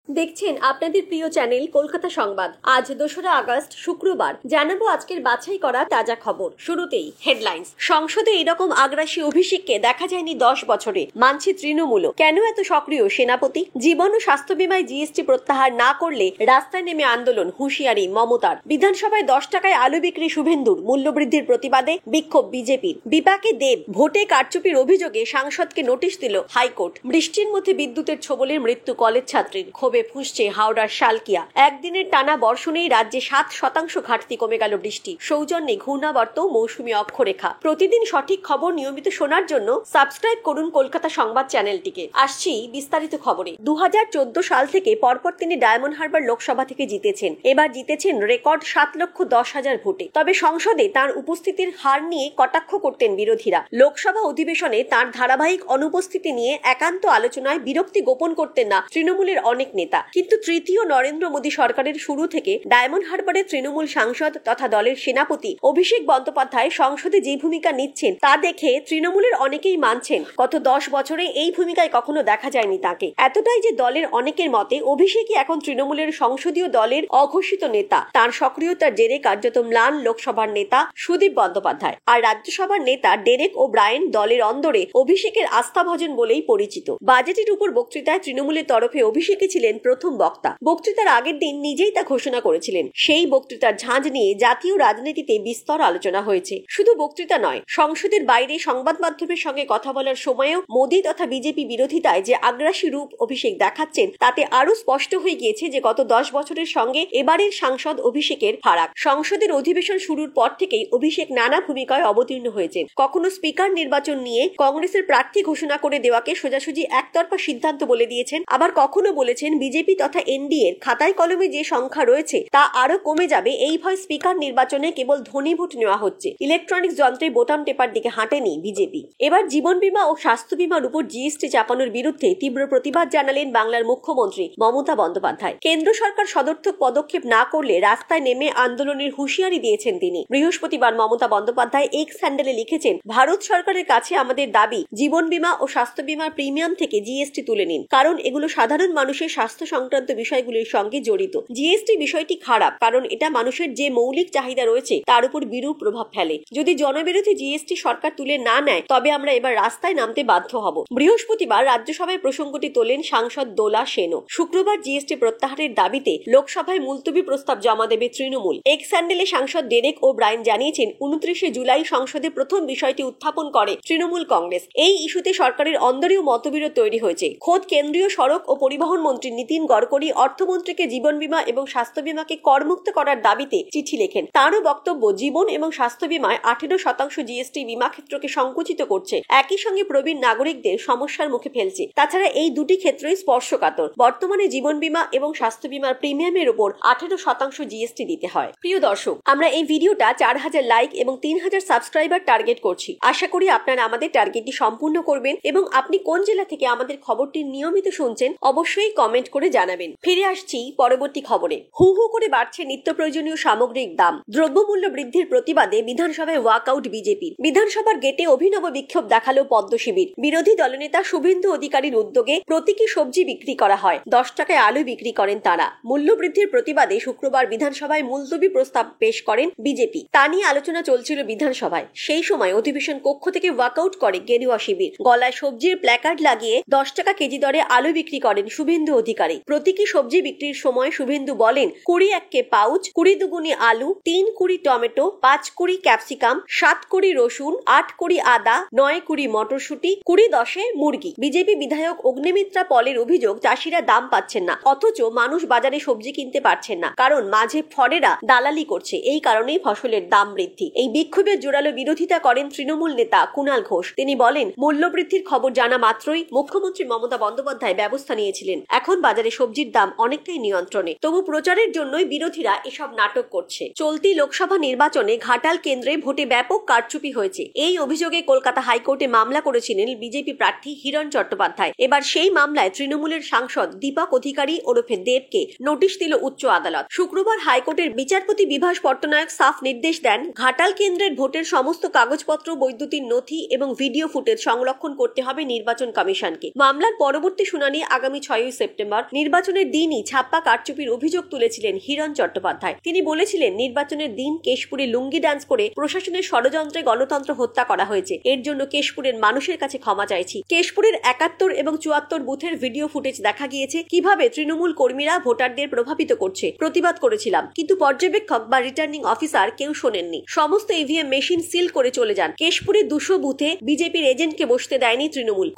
দেখছেন আপনাদের প্রিয় চ্যানেল কলকাতা সংবাদ। আজ 2রা আগস্ট শুক্রবার জানাবো আজকের বাছাই করা তাজা খবর। শুরুতেই হেডলাইন্স। সংসদে এরকম আগ্রাসী অভিষেককে দেখা যায়নি 10 বছরে, মানছে তৃণমূলও। কেন এত সক্রিয় সেনাপতি? জীবন ও স্বাস্থ্য বীমায় জিএসটি প্রত্যাহার না করলে রাস্তায় নেমে আন্দোলন, হুঁশিয়ারি মমতার। বিধানসভায় 10 টাকায় আলু বিক্রি শুভেন্দুর, মূল্যবৃদ্ধির প্রতিবাদে বিক্ষোভ বিজেপির। বিপাকে দেব, ভোটে কারচুপির অভিযোগে সাংসদকে নোটিশ দিল হাইকোর্ট। বৃষ্টির মধ্যে বিদ্যুতের ছোবলে মৃত্যু কলেজ ছাত্রীর, ক্ষোভে ফুঁসছে হাওড়ার শালকিয়া। একদিনের টানা বর্ষণেই রাজ্যে 7% ঘাটতি কমে গেল বৃষ্টি। সৌজন্যে ঘূর্ণাবর্ত মৌসুমী অক্ষরেখা। প্রতিদিন সঠিক খবর নিয়মিত শোনার জন্য সাবস্ক্রাইব করুন কলকাতা সংবাদ চ্যানেলটিকে। আসছি বিস্তারিত খবরে। 2014 সাল থেকে পরপর তিনি ডায়মন্ড হারবার লোকসভা থেকে জিতেছেন। এবার জিতেছেন রেকর্ড 7,10,000 ভোটে। তবে সংসদে তার উপস্থিতির হার নিয়ে কটাক্ষ করতেন বিরোধীরা। লোকসভা অধিবেশনে তার ধারাবাহিক অনুপস্থিতি নিয়ে একান্ত আলোচনায় বিরক্তি গোপন করতেন না তৃণমূলের অনেক নেতা। কিন্তু তৃতীয় নরেন্দ্র মোদী সরকারের শুরু থেকে ডায়মন্ড হারবারের তৃণমূল সাংসদ তথা দলের সেনাপতি অভিষেক বন্দ্যোপাধ্যায় সংসদে যে ভূমিকা নিচ্ছেন তা দেখে তৃণমূলের অনেকেই মানছেন গত 10 বছরে এই ভূমিকায় কখনো দেখা যায়নি তাকে। এতটাই যে দলের অনেকের মতে অভিষেকই এখন তৃণমূলের সংসদীয় দলের অঘোষিত নেতা। তার সক্রিয়তার জেরে কার্যত ম্লান লোকসভার নেতা সুদীপ বন্দ্যোপাধ্যায়। আর রাজ্যসভার নেতা ডেরেক ও ব্রায়েন দলের অন্দরে অভিষেকের আস্থাভাজন বলেই পরিচিত। বাজেটের উপর বক্তৃতায় তৃণমূলের তরফে অভিষেকই ছিলেন প্রথম বক্তা। বক্তৃতার আগের দিন নিজেই তা ঘোষণা করেছিলেন। সেই বক্তৃতার ঝাঁঝ নিয়ে জাতীয় রাজনীতিতে বিস্তর আলোচনা হয়েছে। শুধু বক্তৃতা নয়, সংসদের বাইরে সংবাদ মাধ্যমের সঙ্গে কথা বলার সময়ও মোদী তথা বিজেপি বিরোধিতায় যে আগ্রাসী রূপ অভিষেক দেখাচ্ছেন তাতে আরো স্পষ্ট হয়ে গিয়েছে যে গত 10 বছরের সঙ্গে এবারের সাংসদ অভিষেকের ফারাক। সংসদের অধিবেশন শুরুর পর থেকেই অভিষেক নানা ভূমিকায় অবতীর্ণ হয়েছেন। কখনো স্পিকার নির্বাচন নিয়ে কংগ্রেসের প্রার্থী ঘোষণা করে দেওয়াকে সোজাসুজি একতরফা সিদ্ধান্ত বলে দিয়েছেন, আবার কখনো বলেছেন বিজেপি তথা এনডিএ এর খাতায় কলমে যে সংখ্যা রয়েছে তা আরো কমে যাবে। এই ভয় স্পিকার নির্বাচনে কেবল ধ্বনি ভোট নেওয়া হচ্ছে, ইলেকট্রনিক্স যন্ত্রে বোতাম টেপার দিকে হাঁটেনি বিজেপি। এবার জীবন বীমা ও স্বাস্থ্য বীমার উপর জিএসটি চাপানোর বিরুদ্ধে তীব্র প্রতিবাদ জানালেন বাংলার মুখ্যমন্ত্রী মমতা বন্দ্যোপাধ্যায়। কেন্দ্র সরকার সদর্থক পদক্ষেপ না করলে রাস্তায় নেমে আন্দোলনের হুঁশিয়ারি দিয়েছেন তিনি। বৃহস্পতিবার মমতা বন্দ্যোপাধ্যায় এক্স হ্যান্ডেলে লিখেছেন, ভারত সরকারের কাছে আমাদের দাবি জীবন বীমা ও স্বাস্থ্য বীমার প্রিমিয়াম থেকে জিএসটি তুলে নিন, কারণ এগুলো সাধারণ মানুষের স্বাস্থ্য সংক্রান্ত বিষয়গুলির সঙ্গে জড়িত। জিএসটি বিষয়টি খারাপ, কারণ এটা মানুষের যে মৌলিক চাহিদা রয়েছে তার উপর বিরূপ প্রভাব ফেলে। যদি জনবিরোধী জিএসটি সরকার তুলে না নেয় তবে আমরা এবার রাস্তায় নামতে বাধ্য হব। বৃহস্পতিবার রাজ্যসভায় প্রসঙ্গটি তোলেন সাংসদ দোলা সেনও। শুক্রবার জিএসটি প্রত্যাহারের দাবিতে লোকসভায় মুলতবি প্রস্তাব জমা দেবে তৃণমূল। এক্স হ্যান্ডেলে সাংসদ ডেরেক ও ব্রায়েন জানিয়েছেন, 29শে জুলাই সংসদে প্রথম বিষয়টি উত্থাপন করে তৃণমূল কংগ্রেস। এই ইস্যুতে সরকারের অন্দরেও মতবিরোধ তৈরি হয়েছে। খোদ কেন্দ্রীয় সড়ক ও পরিবহন মন্ত্রী নীতিন গডকরি অর্থমন্ত্রীকে জীবন বীমা এবং স্বাস্থ্য বীমাকে করমুক্ত করার দাবিতে চিঠি লেখেন। তারও বক্তব্য, জীবন এবং স্বাস্থ্য বীমায় 18% জিএসটি বীমা ক্ষেত্রকে সংকুচিত করছে, একই সঙ্গে প্রবীণ নাগরিকদের সমস্যার মুখে ফেলছে। তাছাড়া এই দুটি ক্ষেত্রই স্পর্শকাতর। বর্তমানে জীবন বীমা এবং স্বাস্থ্য বীমার প্রিমিয়ামের উপর 18% জিএসটি দিতে হয়। প্রিয় দর্শক, আমরা এই ভিডিওটা 4000 লাইক এবং 3000 সাবস্ক্রাইবার টার্গেট করছি। আশা করি আপনারা আমাদের টার্গেটটি সম্পূর্ণ করবেন এবং আপনি কোন জেলা থেকে আমাদের খবরটি নিয়মিত শুনছেন অবশ্যই কমেন্ট করে জানাবেন। ফিরে আসছি পরবর্তী খবরে। হু হু করে বাড়ছে নিত্য প্রয়োজনীয় সামগ্রিক দাম। দ্রব্যমূল্য বৃদ্ধির প্রতিবাদে বিধানসভায় ওয়াকআউট বিজেপির। বিধানসভার গেটে অভিনব বিক্ষোভ দেখালো পদ্ম শিবির। বিরোধী দলনেতা শুভেন্দু অধিকারীর উদ্যোগে প্রতীকী সবজি বিক্রি করা হয়, 10 টাকায় আলু বিক্রি করেন তারা। মূল্য বৃদ্ধির প্রতিবাদে শুক্রবার বিধানসভায় মুলতবি প্রস্তাব পেশ করেন বিজেপি। তা নিয়ে আলোচনা চলছিল বিধানসভায়। সেই সময় অধিবেশন কক্ষ থেকে ওয়াকআউট করে গেরুয়া শিবির। গলায় সবজির প্ল্যাকার্ড লাগিয়ে 10 টাকা কেজি দরে আলু বিক্রি করেন শুভেন্দু অধিকারী। প্রতীকী সবজি বিক্রির সময় শুভেন্দু বলেন, 20 1 পাউচ, 20 দুগুনি আলু, 3 কুড়ি টমেটো, 5 কুড়ি ক্যাপসিকাম, 7 কুড়ি রসুন, 8 কুড়ি আদা, 9 কুড়ি মটরশুটি, 20 10 মুরগি। বিজেপি বিধায়ক অগ্নিমিত্রা পলের অভিযোগ, চাষিরা দাম পাচ্ছেন না, অথচ মানুষ বাজারে সবজি কিনতে পারছেন না, কারণ মাঝে ফরেরা দালালি করছে। এই কারণেই ফসলের দাম বৃদ্ধি। এই বিক্ষোভের জোরালো বিরোধিতা করেন তৃণমূল নেতা কুণাল ঘোষ। তিনি বলেন, মূল্যবৃদ্ধির খবর জানা মাত্রই মুখ্যমন্ত্রী মমতা বন্দ্যোপাধ্যায় ব্যবস্থা নিয়েছিলেন। এখন বাজারে সবজির দাম অনেকটাই নিয়ন্ত্রণে। তবু প্রচারের জন্যই বিরোধীরা এসব নাটক করছে। চলতি লোকসভা নির্বাচনে ঘাটাল কেন্দ্রে ভোটে ব্যাপক কারচুপি হয়েছে। এই অভিযোগে কলকাতা হাইকোর্টে মামলা করেছিলেন বিজেপি প্রার্থী হিরণ চট্টোপাধ্যায়। এবার সেই মামলায় তৃণমূলের সাংসদ দীপক অধিকারী ওরফে দেবকে নোটিশ দিল উচ্চ আদালত। শুক্রবার হাইকোর্টের বিচারপতি বিভাস পট্টনায়ক সাফ নির্দেশ দেন, ঘাটাল কেন্দ্রের ভোটের সমস্ত কাগজপত্র, বৈদ্যুতিন নথি এবং ভিডিও ফুটেজ সংরক্ষণ করতে হবে নির্বাচন কমিশনকে। মামলার পরবর্তী শুনানি আগামী 6 সেপ্টেম্বর সেপ্টেম্বর নির্বাচনের দিনই ছাপ্পা কারচুপির অভিযোগ তুলেছিলেন হিরণ চট্টোপাধ্যায়। তিনি বলেছিলেন, নির্বাচনের দিন কেশপুরে লুঙ্গি ডান্স করে প্রশাসনের ষড়যন্ত্রে গণতন্ত্র হত্যা করা হয়েছে। এর জন্য কেশপুরের মানুষের কাছে ক্ষমা চাইছি। কেশপুরের 71 এবং 74 বুথের ভিডিও ফুটেজ দেখা গিয়েছে কিভাবে তৃণমূল কর্মীরা ভোটারদের প্রভাবিত করছে। প্রতিবাদ করেছিলাম, কিন্তু পর্যবেক্ষক বা রিটার্নিং অফিসার কেউ শোনেননি। সমস্ত ইভিএম মেশিন সিল করে চলে যান। কেশপুরে 200 বুথে বিজেপির এজেন্টকে বসতে দেয়নি তৃণমূল।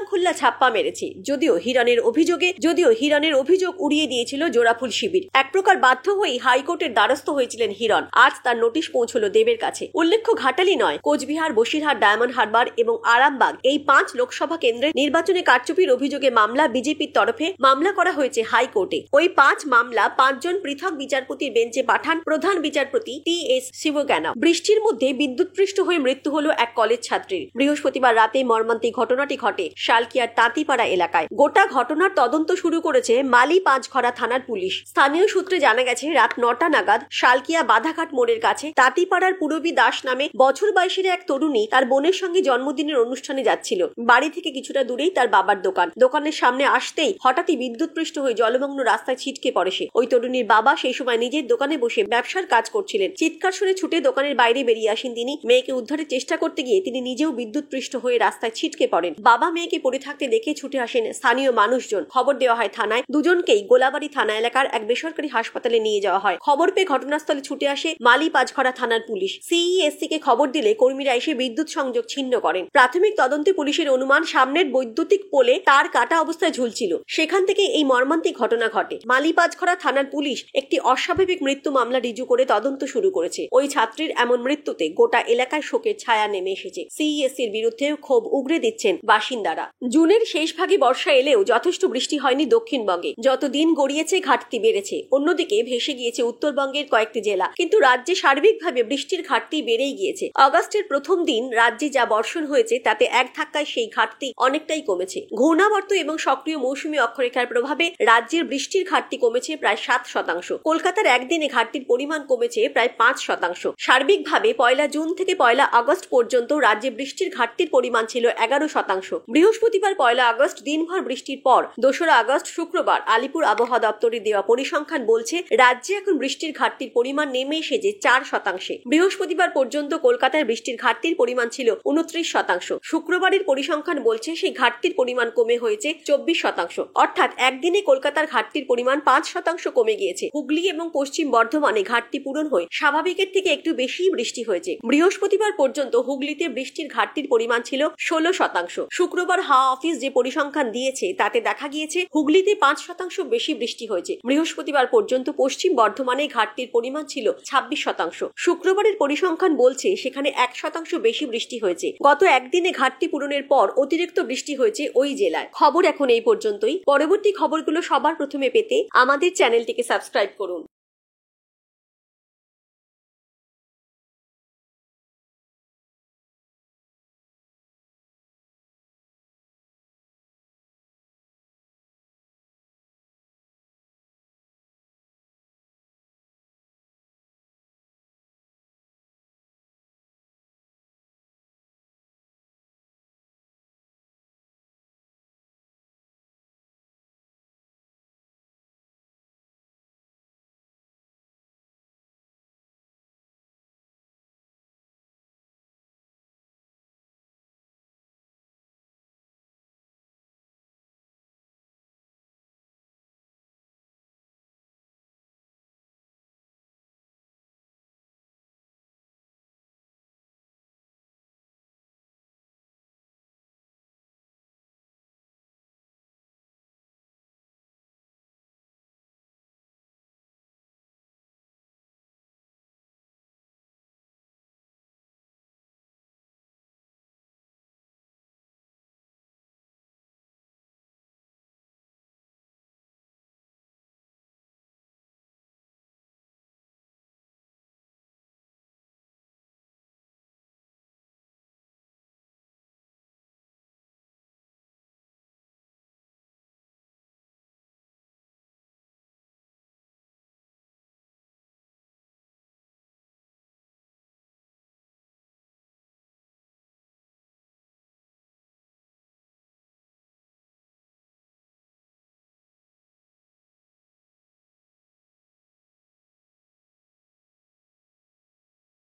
খুল্লা ছাপ্পা মেরেছে। যদিও হিরণের অভিযোগ উড়িয়ে দিয়েছিল জোড়াফুল শিবির। এক প্রকার বাধ্য হয়েই হাইকোর্টের দ্বারস্থ হয়েছিলেন হিরণ। আজ তার নোটিশ পৌঁছলো দেবের কাছে। উল্লেখ্য, ঘাটালি নয়, কোচবিহার, বসিরহাট, ডায়মন্ড হারবার এবং আরামবাগ এই 5 লোকসভা কেন্দ্রে নির্বাচনে কারচুপির অভিযোগে মামলা বিজেপির তরফে মামলা করা হয়েছে হাইকোর্টে। ওই 5 মামলা 5 জন পৃথক বিচারপতির বেঞ্চে পাঠান প্রধান বিচারপতি টি.এস. শিবজ্ঞানম। বৃষ্টির মধ্যে বিদ্যুৎপৃষ্ট হয়ে মৃত্যু হলো এক কলেজ ছাত্রীর। বৃহস্পতিবার রাতে মর্মান্তিক ঘটনাটি ঘটে শালকিয়ার তাঁতিপাড়া এলাকায়। গোটা ঘটনার তদন্ত শুরু করেছে মালি পাঁচঘরা থানার পুলিশ। স্থানীয় সূত্রে জানা গেছে, রাত 9টা নাগাদ শালকিয়া বাধাঘাট মোড়ের কাছে তাঁতিপাড়ার পূরবী দাস নামে বছর 22-এর এক তরুণী তার বোনের সঙ্গে জন্মদিনের অনুষ্ঠানে যাচ্ছিল। বাড়ি থেকে কিছুটা দূরেই তার বাবার দোকান। দোকানের সামনে আসতেই হঠাৎই বিদ্যুৎপৃষ্ট হয়ে জলমগ্ন রাস্তায় ছিটকে পড়ে সে। ওই তরুণীর বাবা সেই সময় নিজের দোকানে বসে ব্যবসার কাজ করছিলেন। চিৎকার শুনে ছুটে দোকানের বাইরে বেরিয়ে আসেন তিনি। মেয়েকে উদ্ধারের চেষ্টা করতে গিয়ে তিনি নিজেও বিদ্যুৎপৃষ্ট হয়ে রাস্তায় ছিটকে পড়েন। বাবা মেয়েকে পড়ে থাকতে দেখে ছুটে আসেন স্থানীয় মানুষজন। খবর দেওয়া হয় থানায়। দুজনকেই গোলাবাড়ি থানা এলাকার এক বেসরকারি হাসপাতালে নিয়ে যাওয়া হয়। খবর পেয়ে ঘটনাস্থলে ছুটে আসে মালি পাঁচঘরা থানার পুলিশ। সিইএসসি কে খবর দিলে কর্মীরা এসে বিদ্যুৎ সংযোগ ছিন্ন করেন। প্রাথমিক তদন্তে পুলিশের অনুমান, সামনের বৈদ্যুতিক পোলে তার কাটা অবস্থায় ঝুলছিল। সেখান থেকে এই মর্মান্তিক ঘটনা ঘটে। মালি পাঁচঘরা থানার পুলিশ একটি অস্বাভাবিক মৃত্যু মামলা রিজু করে তদন্ত শুরু করেছে। ওই ছাত্রীর এমন মৃত্যুতে গোটা এলাকায় শোকের ছায়া নেমে এসেছে। সিইএসসির বিরুদ্ধে ক্ষোভ উগরে দিচ্ছেন বাসিন্দারা। জুনের শেষ ভাগে বর্ষা এলেও যথেষ্ট বৃষ্টি হয়নি দক্ষিণবঙ্গে। যত দিন গড়িয়েছে ঘাটতি বেড়েছে। অন্যদিকে ভেসে গিয়েছে উত্তরবঙ্গের কয়েকটি জেলা। কিন্তু রাজ্যে সার্বিকভাবে বৃষ্টির ঘাটতি বেড়েই গিয়েছে। অগাস্টের প্রথম দিন রাজ্যে যা বর্ষণ হয়েছে তাতে এক ধাক্কায় সেই ঘাটতি অনেকটাই কমেছে। ঘূর্ণাবর্ত এবং সক্রিয় মৌসুমী অক্ষরেখার প্রভাবে রাজ্যের বৃষ্টির ঘাটতি কমেছে প্রায় 7%। কলকাতার একদিনে ঘাটতির পরিমাণ কমেছে প্রায় 5%। সার্বিকভাবে 1 জুন থেকে 1 আগস্ট পর্যন্ত রাজ্যে বৃষ্টির ঘাটতির পরিমাণ ছিল 11%। বৃহস্পতিবার 1 আগস্ট দিনভর বৃষ্টির পর 2 আগস্ট শুক্রবার আলিপুর আবহাওয়া দপ্তরের দেওয়া পরিসংখ্যান বলছে রাজ্যে এখন বৃষ্টির ঘাটতির পরিমাণ নেমে এসেছে 4%। বৃহস্পতিবার পর্যন্ত কলকাতায় বৃষ্টির ঘাটতির পরিমাণ ছিল 29%। শুক্রবারের পরিসংখ্যান বলছে সেই ঘাটতির পরিমাণ কমে হয়েছে 24%। অর্থাৎ একদিনে কলকাতার ঘাটতির পরিমাণ 5% কমে গিয়েছে। হুগলি এবং পশ্চিম বর্ধমানে ঘাটতি পূরণ হয়ে স্বাভাবিকের থেকে একটু বেশি বৃষ্টি হয়েছে। বৃহস্পতিবার পর্যন্ত হুগলিতে বৃষ্টির ঘাটতির পরিমাণ ছিল 16%। শুক্রবার হাওয়া অফিস যে পরিসংখ্যান দিয়েছে তাতে দেখা গিয়েছে হুগলিতে 5% বেশি বৃষ্টি হয়েছে। বৃহস্পতিবার পর্যন্ত পশ্চিম বর্ধমানে ঘাটতির পরিমাণ ছিল 26%। শুক্রবারের পরিসংখ্যান বলছে সেখানে 1% বেশি বৃষ্টি হয়েছে। গত একদিনে ঘাটতি পূরণের পর অতিরিক্ত বৃষ্টি হয়েছে ওই জেলায়। খবর এখন এই পর্যন্তই। পরবর্তী খবরগুলো সবার প্রথমে পেতে আমাদের চ্যানেলটিকে সাবস্ক্রাইব করুন।